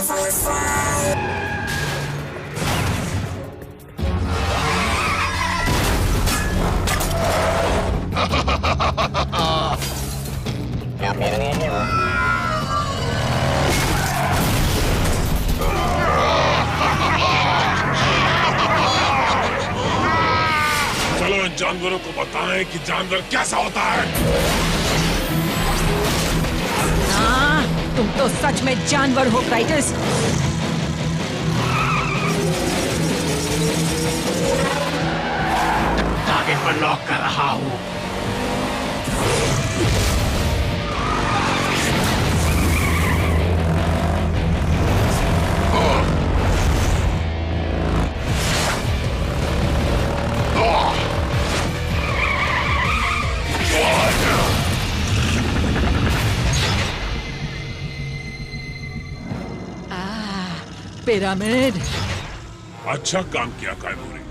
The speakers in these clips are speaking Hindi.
चलो इन जानवरों को बताएं कि जानवर कैसा होता है। तुम तो सच में जानवर हो क्राइटस। टारगेट पर लॉक कर रहा हूँ। पिरामिड। अच्छा काम किया कायमोरी।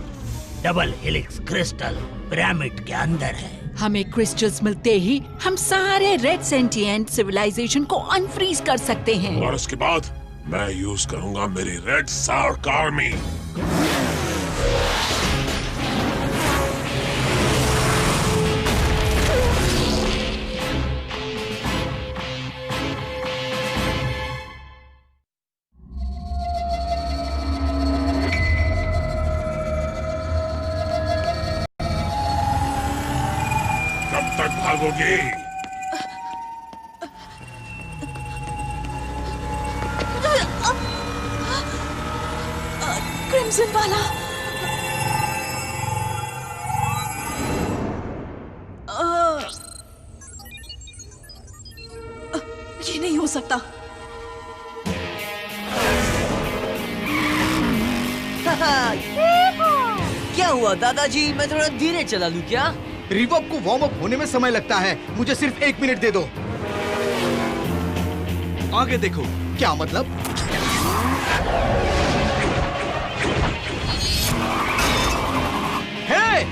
डबल हेलिक्स क्रिस्टल पिरामिड के अंदर है। हमें क्रिस्टल्स मिलते ही हम सारे रेड सेंटिएंट सिविलाइजेशन को अनफ्रीज कर सकते हैं। और उसके बाद मैं यूज करूंगा मेरी रेड सार्क आर्मी। कब तक भागोगी? क्रिम्सन वाला। ये नहीं हो सकता। क्या हुआ दादाजी, मैं थोड़ा धीरे चला लूं क्या? रिवर्ब को वार्म अप होने में समय लगता है, मुझे सिर्फ 1 मिनट दे दो। आगे देखो। क्या मतलब? हे!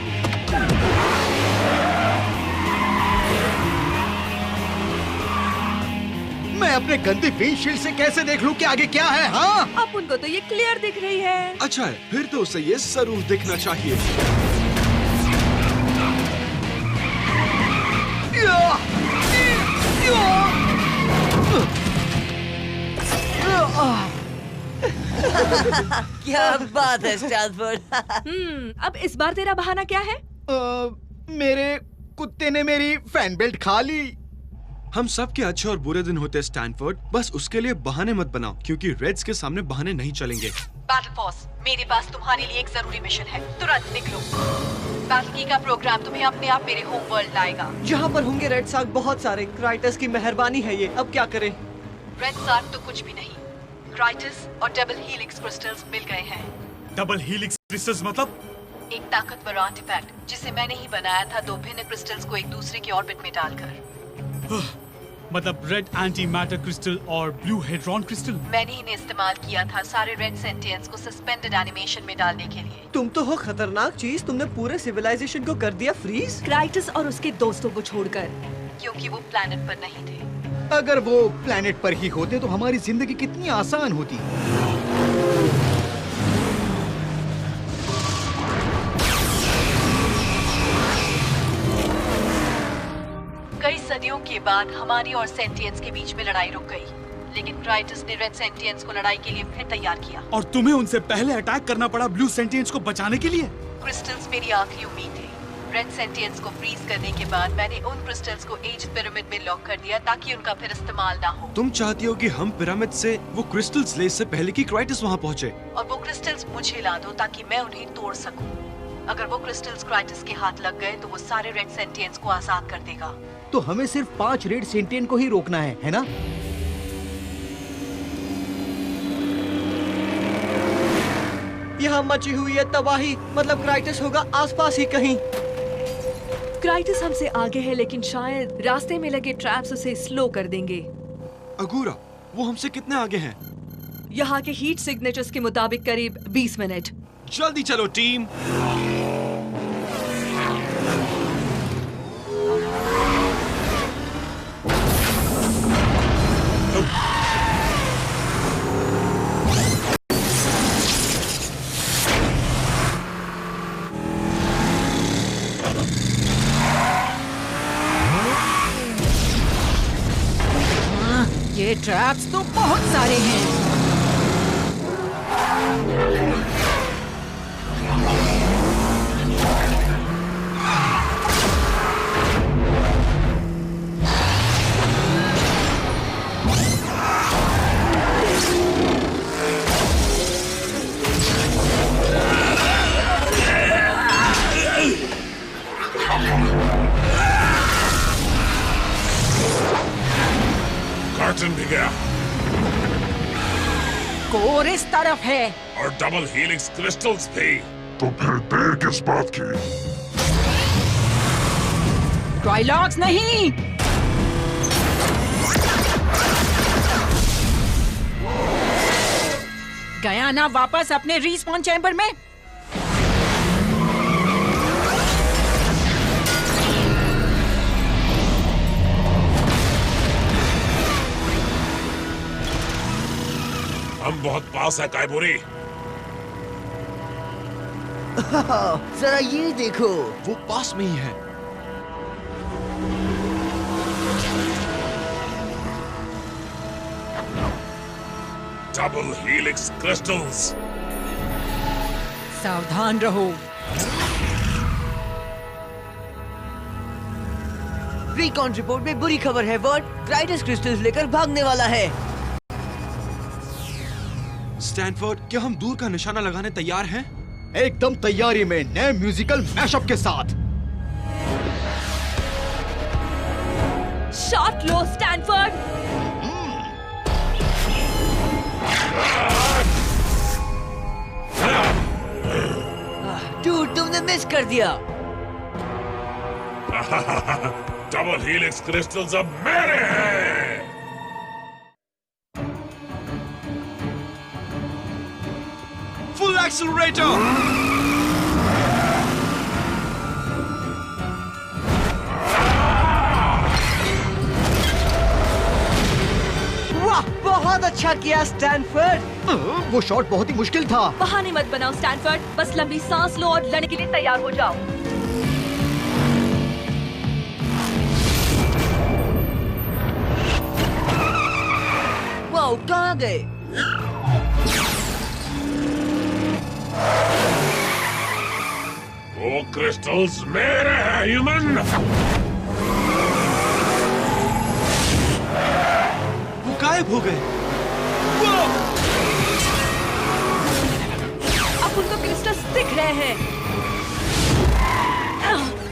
मैं अपने गंदी विंडशील्ड से कैसे देख लूं कि आगे क्या है? हाँ, अब उनको तो ये क्लियर दिख रही है। अच्छा है, फिर तो उसे ये जरूर दिखना चाहिए। क्या बात है स्टैनफोर्ड। अब इस बार तेरा बहाना क्या है? मेरे कुत्ते ने मेरी फैन बेल्ट खा ली। हम सब के अच्छे और बुरे दिन होते हैं स्टैनफोर्ड, बस उसके लिए बहाने मत बनाओ, क्योंकि रेड्स के सामने बहाने नहीं चलेंगे। बैटल फोर्स, मेरे पास तुम्हारे लिए एक जरूरी मिशन है, तुरंत निकलो। बैटल की का प्रोग्राम तुम्हें अपने आप मेरे होम वर्ल्ड लाएगा। जहाँ पर होंगे रेड सार्क बहुत सारे। क्राइटस की मेहरबानी है ये, अब क्या करें? रेड सार्क तो कुछ भी नहीं, क्राइटस और डबल हीलिक्स क्रिस्टल्स मिल गए हैं। डबल हीलिक्स क्रिस्टल्स मतलब? एक ताकतवर आर्टिफैक्ट जिसे मैंने ही बनाया था, 2 भिन्न क्रिस्टल्स को एक दूसरे के ऑर्बिट में डालकर। मतलब रेड एंटी मैटर क्रिस्टल और ब्लू हेड्रॉन क्रिस्टल? मैंने इन्हें इस्तेमाल किया था सारे रेड सेंटियंस को सस्पेंडेड एनिमेशन में डालने के लिए। तुम तो हो खतरनाक चीज, तुमने पूरे सिविलाइजेशन को कर दिया फ्रीज। क्राइटस और उसके दोस्तों को छोड़कर। क्योंकि वो प्लैनेट पर नहीं थे। अगर वो प्लेनेट पर ही होते तो हमारी जिंदगी कितनी आसान होती। कई सदियों के बाद हमारी और सेंटियंस के बीच में लड़ाई रुक गई, लेकिन क्राइटस ने रेड सेंटियंस को लड़ाई के लिए फिर तैयार किया। और तुम्हें उनसे पहले अटैक करना पड़ा ब्लू सेंटियंस को बचाने के लिए? क्रिस्टल्स मेरी आखिरी उम्मीद थे। रेड सेंटियंस को फ्रीज करने के बाद मैंने उन क्रिस्टल्स को एज पिरामिड में लॉक कर दिया ताकि उनका फिर इस्तेमाल ना हो। तुम चाहती हो कि हम पिरामिड से वो क्रिस्टल्स ले इससे पहले कि क्राइटस वहाँ पहुँचे? और वो क्रिस्टल्स मुझे ला दो ताकि मैं उन्हें तोड़ सकूं। अगर वो क्रिस्टल्स क्राइटस के हाथ लग गए तो वो सारे रेड सेंटियंस को आजाद कर देगा। तो हमें सिर्फ 5 रेड सेंटियन को ही रोकना है ना? यहाँ मची हुई है तबाही, मतलब क्राइटस होगा आसपास ही कहीं। क्राइटस हमसे आगे है, लेकिन शायद रास्ते में लगे ट्रैप्स उसे स्लो कर देंगे। अगूरा, वो हमसे कितने आगे हैं? यहाँ के हीट सिग्नेचर्स के मुताबिक करीब 20 मिनट। जल्दी चलो टीम। ये ट्रैप्स तो बहुत सारे हैं। कर्टन भी गया कोर इस तरफ है। और डबल हीलिक्स क्रिस्टल्स भी। तो फिर देर किस बात की? ट्राइलॉक्स नहीं। गया ना वापस अपने रीस्पॉन चैम्बर में? हम बहुत पास है कायबोरी। जरा ये देखो। वो पास में ही है। Double helix crystals. सावधान रहो। रिकॉन रिपोर्ट में बुरी खबर है वर्ड। क्राइटस क्रिस्टल्स लेकर भागने वाला है। स्टैनफोर्ड, क्या हम दूर का निशाना लगाने तैयार हैं? एकदम तैयारी में, नए म्यूजिकल मैशअप के साथ। शॉट लो स्टैनफोर्ड। डूड, तुमने मिस कर दिया। डबल हीलिक्स क्रिस्टल्स अब मेरे हैं। Full accelerator. वाह, बहुत अच्छा किया स्टैनफोर्ड। वो शॉट बहुत ही मुश्किल था। बहाने मत बनाओ स्टैनफोर्ड, बस लंबी सांस लो और लड़ने के लिए तैयार हो जाओ। वाह, कहाँ गए? वो क्रिस्टल्स मेरे हैं ह्यूमन। वो गायब हो गए। अब उनको क्रिस्टल्स दिख रहे हैं।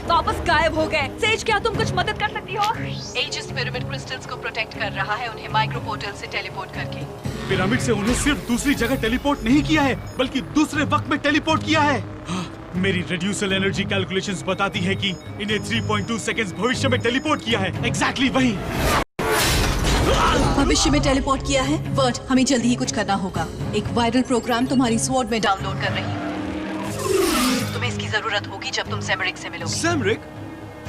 वापस गायब हो गए। सेज, क्या तुम कुछ मदद कर सकती हो? एजिस पिरामिड क्रिस्टल्स को प्रोटेक्ट कर रहा है, उन्हें माइक्रो पोर्टल से टेलीपोर्ट करके। पिरामिड से उन्हें सिर्फ दूसरी जगह टेलीपोर्ट नहीं किया है, बल्कि दूसरे वक्त में टेलीपोर्ट किया है। मेरी रेड्यूसल एनर्जी कैलकुलेशंस बताती है कि इन्हें 3.2 सेकंड्स भविष्य में टेलीपोर्ट किया है। एग्जैक्टली वही। भविष्य में टेलीपोर्ट किया है। वर्ड, हमें जल्दी ही कुछ करना होगा। एक वायरल प्रोग्राम तुम्हारी स्वॉर्ड में डाउनलोड कर रही हूँ। तुम्हें इसकी जरूरत होगी जब तुम सैमरिक से मिलोगे। सैमरिक?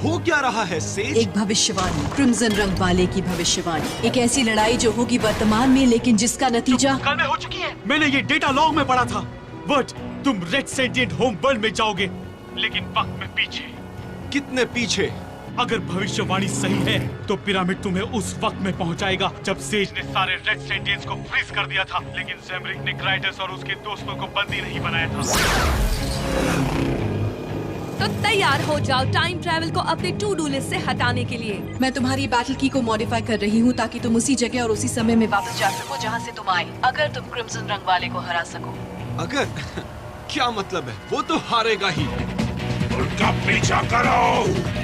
हो क्या रहा है सेज? एक भविष्यवाणी, क्रिम्सन रंग वाले की भविष्यवाणी। एक ऐसी लड़ाई जो होगी वर्तमान में, लेकिन जिसका नतीजा कल में हो चुकी है। मैंने ये डेटा लॉग में पढ़ा था। वर्ड, तुम रेड सेंटिएंट होम वर्ल्ड में जाओगे, लेकिन वक्त में पीछे। कितने पीछे? अगर भविष्यवाणी सही है तो पिरामिड तुम्हें उस वक्त में पहुंचाएगा जब सेज ने सारे रेड सेंटिएंट्स को फ्रीज कर दिया था, लेकिन सैमरिक ने क्राइटस और उसके दोस्तों को बंदी नहीं बनाया था। तो तैयार हो जाओ टाइम ट्रैवल को अपने टू डू लिस्ट से हटाने के लिए। मैं तुम्हारी बैटल की को मॉडिफाई कर रही हूँ ताकि तुम उसी जगह और उसी समय में वापस जा सको जहाँ से तुम आए, अगर तुम क्रिम्सन रंग वाले को हरा सको। अगर क्या मतलब है? वो तो हारेगा ही। उनका पीछा करो।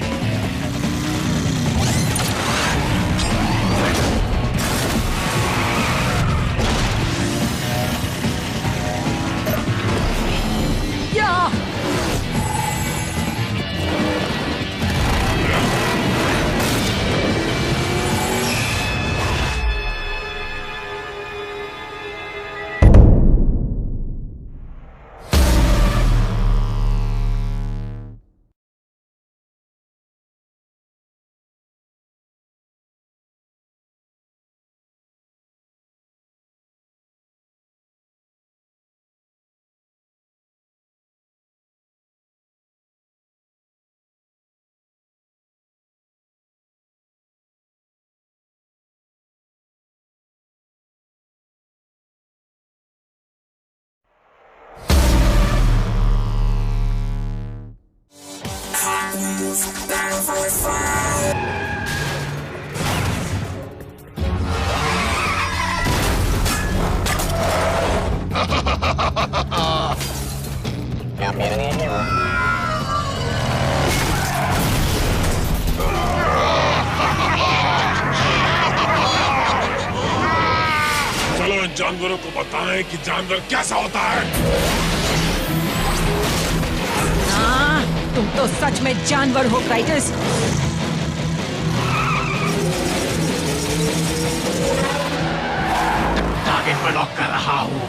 चलो इन जानवरों को बताएं कि जानवर कैसा होता है। तुम तो सच में जानवर हो क्राइटस। टारगेट पर लॉक कर रहा हूँ।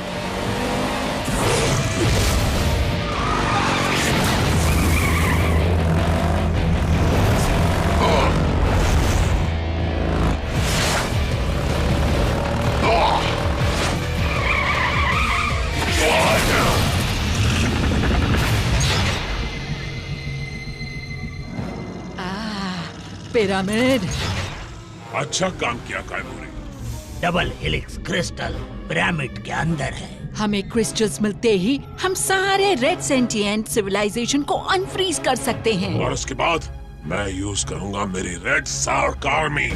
पिरामिड। अच्छा काम किया कायमोरी। डबल हेलिक्स क्रिस्टल पिरामिड के अंदर है। हमें क्रिस्टल्स मिलते ही हम सारे रेड सेंटिएंट सिविलाइजेशन को अनफ्रीज कर सकते हैं। और उसके बाद मैं यूज करूंगा मेरी रेड सार्क आर्मी।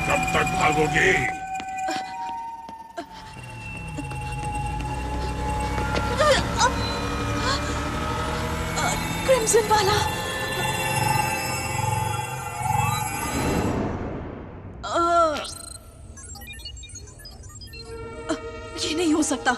कब तक भागोगी? क्रिम्सन वाला। ये नहीं हो सकता।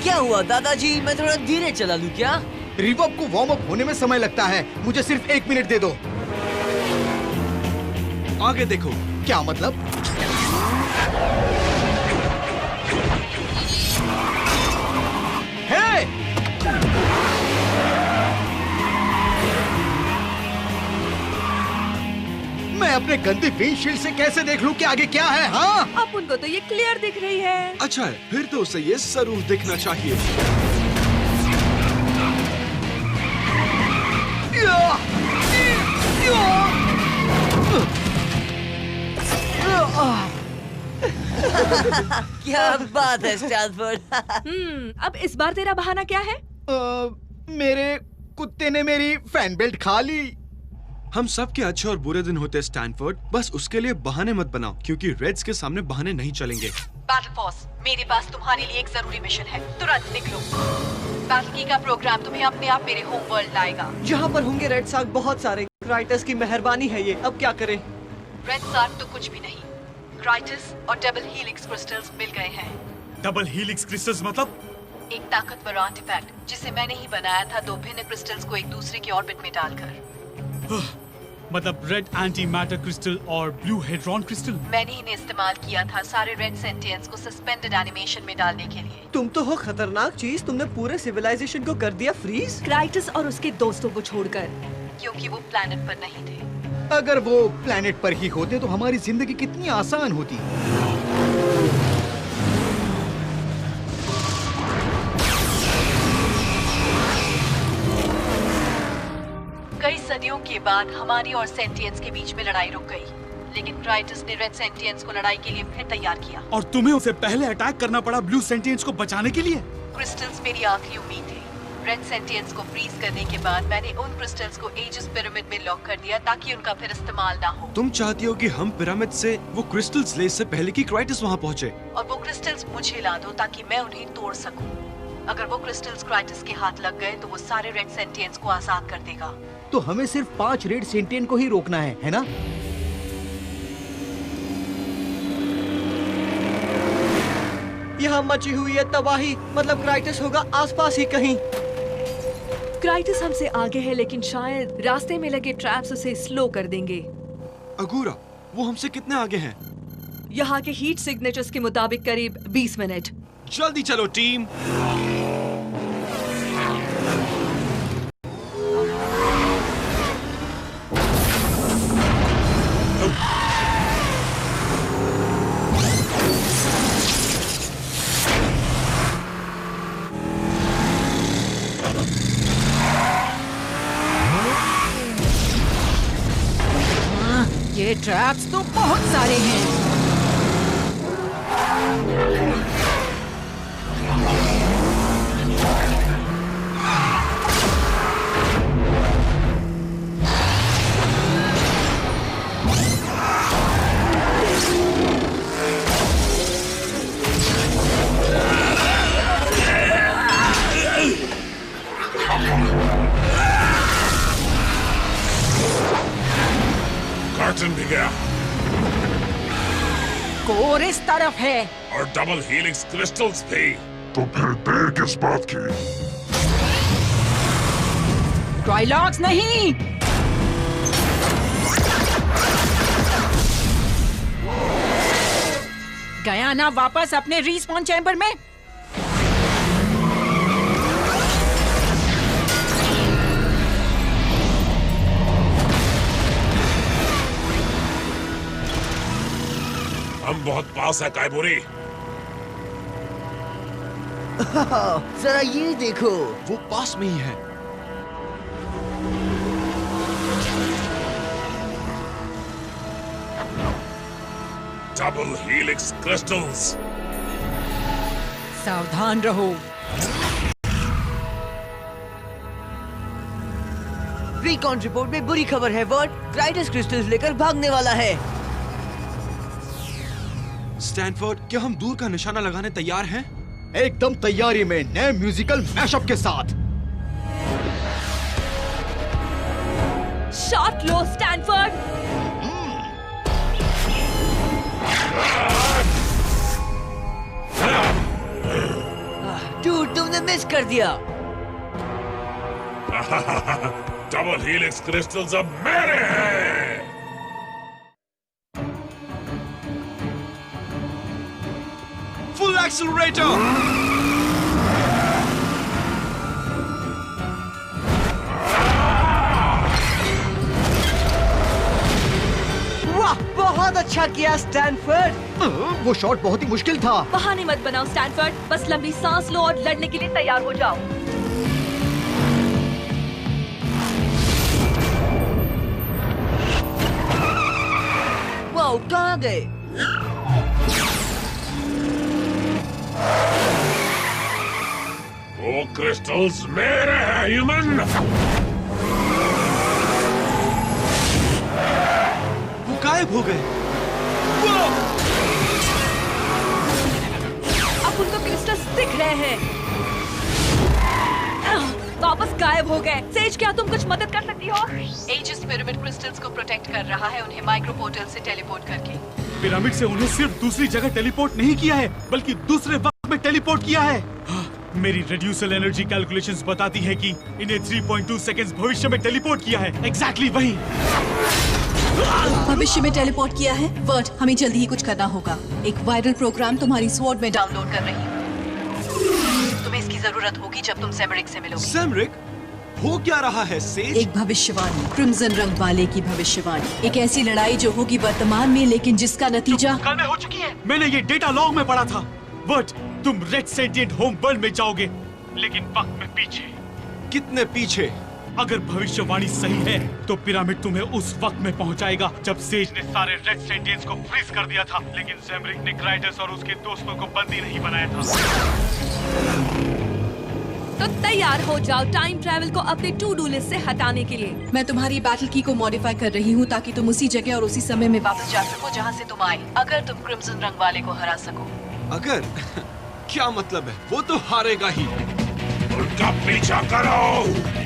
क्या हुआ दादाजी, मैं थोड़ा धीरे चला लूं क्या? रिवर्ब को वार्म अप होने में समय लगता है। मुझे सिर्फ 1 मिनट दे दो। आगे देखो। क्या मतलब? हे! मैं अपने गंदे विंडशील्ड से कैसे देख लूं कि आगे क्या है? हाँ? अब उनको तो ये क्लियर दिख रही है। अच्छा है, फिर तो उसे ये जरूर दिखना चाहिए। क्या बात है स्टैनफोर्ड। अब इस बार तेरा बहाना क्या है? मेरे कुत्ते ने मेरी फैन बेल्ट खा ली। हम सब के अच्छे और बुरे दिन होते हैं स्टैनफोर्ड, बस उसके लिए बहाने मत बनाओ, क्योंकि रेड्स के सामने बहाने नहीं चलेंगे। बैटल फोर्स, मेरे पास तुम्हारे लिए एक जरूरी मिशन है, तुरंत निकलो। बैटल की का प्रोग्राम तुम्हें अपने आप मेरे होम वर्ल्ड लाएगा। यहाँ पर होंगे रेड सार्क बहुत सारे। क्राइटस की मेहरबानी है ये। अब क्या करें? रेड सार्क तो कुछ भी नहीं, क्राइटस और डबल हीलिक्स क्रिस्टल्स मिल गए हैं। डबल हीलिक्स क्रिस्टल्स मतलब? एक ताकतवर आर्टिफैक्ट जिसे मैंने ही बनाया था, 2 भिन्न क्रिस्टल्स को एक दूसरे के ऑर्बिट में डालकर। मतलब रेड एंटी मैटर क्रिस्टल और ब्लू हेड्रॉन क्रिस्टल? मैंने इन्हें इस्तेमाल किया था सारे रेड सेंटिएंट्स को सस्पेंडेड एनिमेशन में डालने के लिए। तुम तो हो खतरनाक चीज। तुमने पूरे सिविलाइजेशन को कर दिया फ्रीज। क्राइटस और उसके दोस्तों को छोड़कर। क्योंकि वो प्लैनेट पर नहीं थे। अगर वो प्लेनेट पर ही होते तो हमारी जिंदगी कितनी आसान होती। कई सदियों के बाद हमारी और सेंटिएंट्स के बीच में लड़ाई रुक गई, लेकिन क्राइटस ने रेड सेंटिएंट्स को लड़ाई के लिए फिर तैयार किया। और तुम्हें उसे पहले अटैक करना पड़ा ब्लू सेंटिएंट्स को बचाने के लिए? क्रिस्टल्स मेरी आखिरी उम्मीद थे। रेड सेंटिएंट्स को फ्रीज करने के बाद मैंने उन क्रिस्टल्स को एजिस पिरामिड में लॉक कर दिया ताकि उनका फिर इस्तेमाल ना हो। तुम चाहती हो कि हम पिरामिड से वो क्रिस्टल्स ले इससे पहले कि क्राइटस वहाँ पहुँचे? और वो क्रिस्टल्स मुझे ला दो ताकि मैं उन्हें तोड़ सकूं। अगर वो क्रिस्टल्स क्राइटस के हाथ लग गए तो वो सारे रेड सेंटिएंट्स को आजाद कर देगा। तो हमें सिर्फ 5 रेड सेंटिएंट को ही रोकना है ना? यहाँ मची हुई है तबाही। मतलब क्राइटस होगा आसपास ही कहीं। क्राइटस हमसे आगे है, लेकिन शायद रास्ते में लगे ट्रैप्स उसे स्लो कर देंगे। अगूरा, वो हमसे कितने आगे हैं? यहाँ के हीट सिग्नेचर्स के मुताबिक करीब 20 मिनट। जल्दी चलो टीम। ट्रैप्स तो बहुत सारे हैं। कार्टन भी गया कोर इस तरफ है और डबल हीलिंग्स क्रिस्टल्स भी। तो फिर देर किस बात की? ट्राइलॉक्स नहीं। गया ना वापस अपने रीस्पॉन चैम्बर में? हम बहुत पास है कायबुरी। जरा ये देखो, वो पास में ही है। Double healings crystals. सावधान रहो। रिकॉन रिपोर्ट में बुरी खबर है वर्ड। क्राइटस क्रिस्टल्स लेकर भागने वाला है। स्टैनफोर्ड, क्या हम दूर का निशाना लगाने तैयार हैं? एकदम तैयारी में, नए म्यूजिकल मैशअप के साथ। शॉट लो स्टैनफोर्ड। डूड, तुमने मिस कर दिया। डबल हीलिंग्स क्रिस्टल्स अब मेरे हैं। Full accelerator. वाह, बहुत अच्छा किया स्टैनफोर्ड। वो शॉट बहुत ही मुश्किल था। बहाने मत बनाओ स्टैनफोर्ड, बस लंबी सांस लो और लड़ने के लिए तैयार हो जाओ। वाओ, कहाँ गए? वो क्रिस्टल्स मेरे हैं ह्यूमन। वो गायब हो गए। अब उनको क्रिस्टल्स दिख रहे हैं। वापस गायब हो गए। सेज, क्या तुम कुछ मदद कर सकती हो? एजिस पिरामिड क्रिस्टल्स को प्रोटेक्ट कर रहा है, उन्हें माइक्रो पोर्टल से टेलीपोर्ट करके। पिरामिड से उन्हें सिर्फ दूसरी जगह टेलीपोर्ट नहीं किया है, बल्कि दूसरे वक्त में टेलीपोर्ट किया है। मेरी रेड्यूसल एनर्जी कैलकुलेशंस बताती है कि इन्हें 3.2 सेकंड्स भविष्य में टेलीपोर्ट किया है। एग्जैक्टली वही। भविष्य में टेलीपोर्ट किया है। वर्ड, हमें जल्दी ही कुछ करना होगा। एक वायरल प्रोग्राम तुम्हारी स्वॉर्ड में डाउनलोड कर रही हूँ। तुम्हें इसकी जरूरत होगी जब तुम सेमरिक से मिलोगे। सेमरिक? हो क्या रहा है सेज? एक भविष्यवाणी, क्रिम्सन रंग वाले की भविष्यवाणी। एक ऐसी लड़ाई जो होगी वर्तमान में, लेकिन जिसका नतीजा कल में हो चुकी है। मैंने ये डेटा लॉग में पढ़ा था। बट तुम रेड सेंटिएंट होम वर्ल्ड में जाओगे, लेकिन वक्त में पीछे। कितने पीछे? अगर भविष्यवाणी सही है तो पिरामिड तुम्हें उस वक्त में पहुंचाएगा जब सेज ने सारे रेड सेंटिएंट्स को फ्रीज कर दिया था, लेकिन सेमरिक ने क्राइटस और उसके दोस्तों को बंदी नहीं बनाया था। तो तैयार हो जाओ टाइम ट्रैवल को अपने टू डू लिस्ट से हटाने के लिए। मैं तुम्हारी बैटल की को मॉडिफाई कर रही हूँ ताकि तुम उसी जगह और उसी समय में वापस जा सको जहाँ से तुम आए, अगर तुम क्रिम्सन रंग वाले को हरा सको। अगर? क्या मतलब है? वो तो हारेगा ही। उनका पीछा करो।